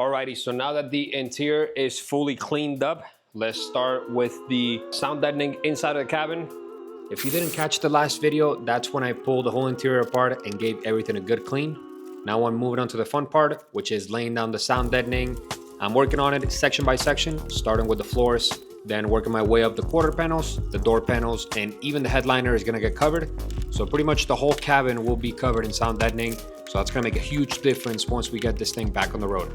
Alrighty, so now that the interior is fully cleaned up, let's start with the sound deadening inside of the cabin. If you didn't catch the last video, that's when I pulled the whole interior apart and gave everything a good clean. Now I'm moving on to the fun part, which is laying down the sound deadening. I'm working on it section by section, starting with the floors, then working my way up the quarter panels, the door panels, and even the headliner is gonna get covered. So pretty much the whole cabin will be covered in sound deadening. So that's gonna make a huge difference once we get this thing back on the road.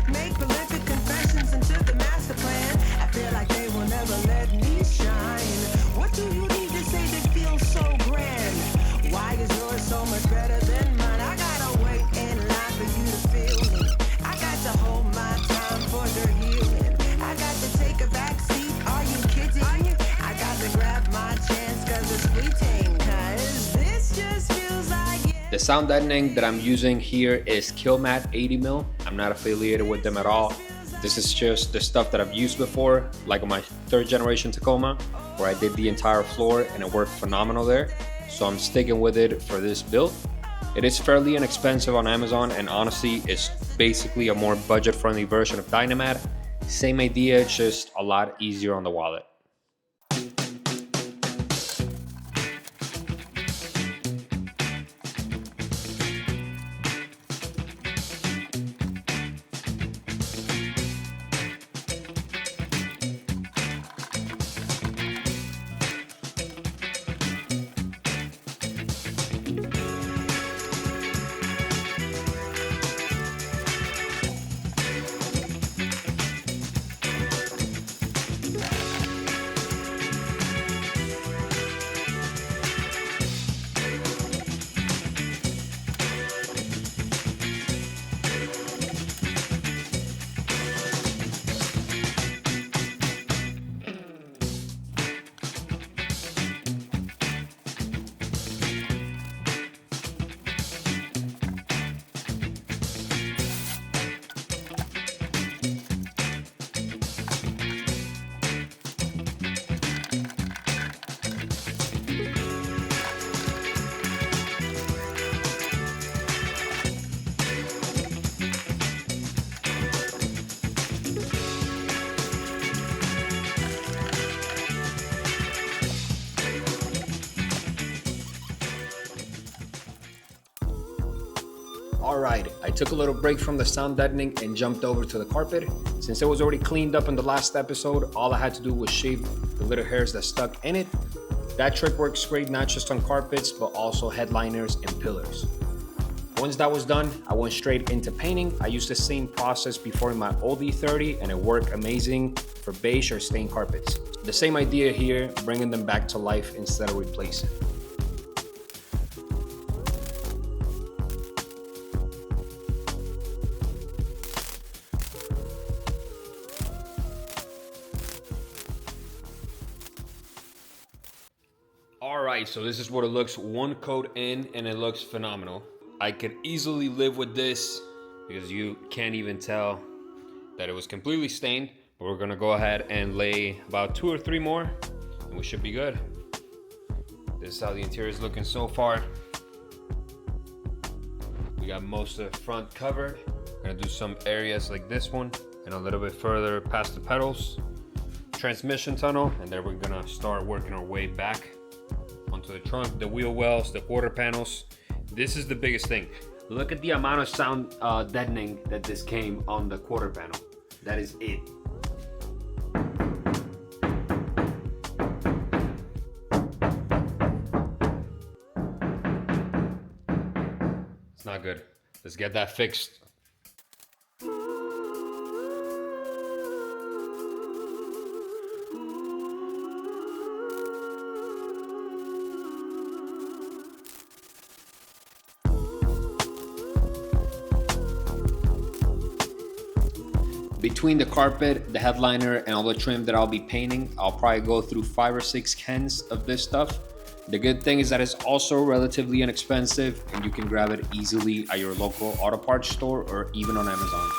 Make prolific confessions into the master plan. I feel like they will never let me shine. What do you need to say that feels so grand? Why is yours so much better than mine? I gotta wait in line for you to feel me. I got to hold my time for the healing. I got to take a back seat. Are you kidding? I got to grab my chance cause it's fleeting. Cause this just feels like it. The sound deadening that I'm using here is Killmat 80mm. I'm not affiliated with them at all. This is just the stuff that I've used before, like on my 3rd generation Tacoma, where I did the entire floor and it worked phenomenal there. So I'm sticking with it for this build. It is fairly inexpensive on Amazon, and honestly, it's basically a more budget-friendly version of Dynamat. Same idea, just a lot easier on the wallet. Alright, I took a little break from the sound deadening and jumped over to the carpet. Since it was already cleaned up in the last episode, all I had to do was shave the little hairs that stuck in it. That trick works great not just on carpets, but also headliners and pillars. Once that was done, I went straight into painting. I used the same process before in my old E30 and it worked amazing for beige or stained carpets. The same idea here, bringing them back to life instead of replacing. Alright, so this is what it looks one coat in, and it looks phenomenal. I could easily live with this because you can't even tell that it was completely stained, but we're gonna go ahead and lay about 2 or 3 more and we should be good. This is how the interior is looking so far. We got most of the front covered. We're gonna do some areas like this one and a little bit further past the pedals, transmission tunnel, and then we're gonna start working our way back onto the trunk, the wheel wells, the quarter panels. This is the biggest thing. Look at the amount of sound deadening that this came on the quarter panel. That is it. It's not good. Let's get that fixed. Between the carpet, the headliner, and all the trim that I'll be painting, I'll probably go through 5 or 6 cans of this stuff. The good thing is that it's also relatively inexpensive and you can grab it easily at your local auto parts store or even on Amazon.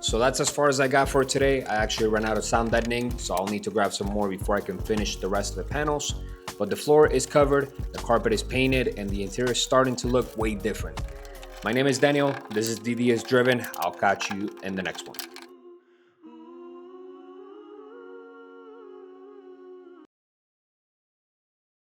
So that's as far as I got for today. I actually ran out of sound deadening, so I'll need to grab some more before I can finish the rest of the panels. But the floor is covered, the carpet is painted, and the interior is starting to look way different. My name is Daniel, this is DD is Driven. I'll catch you in the next one.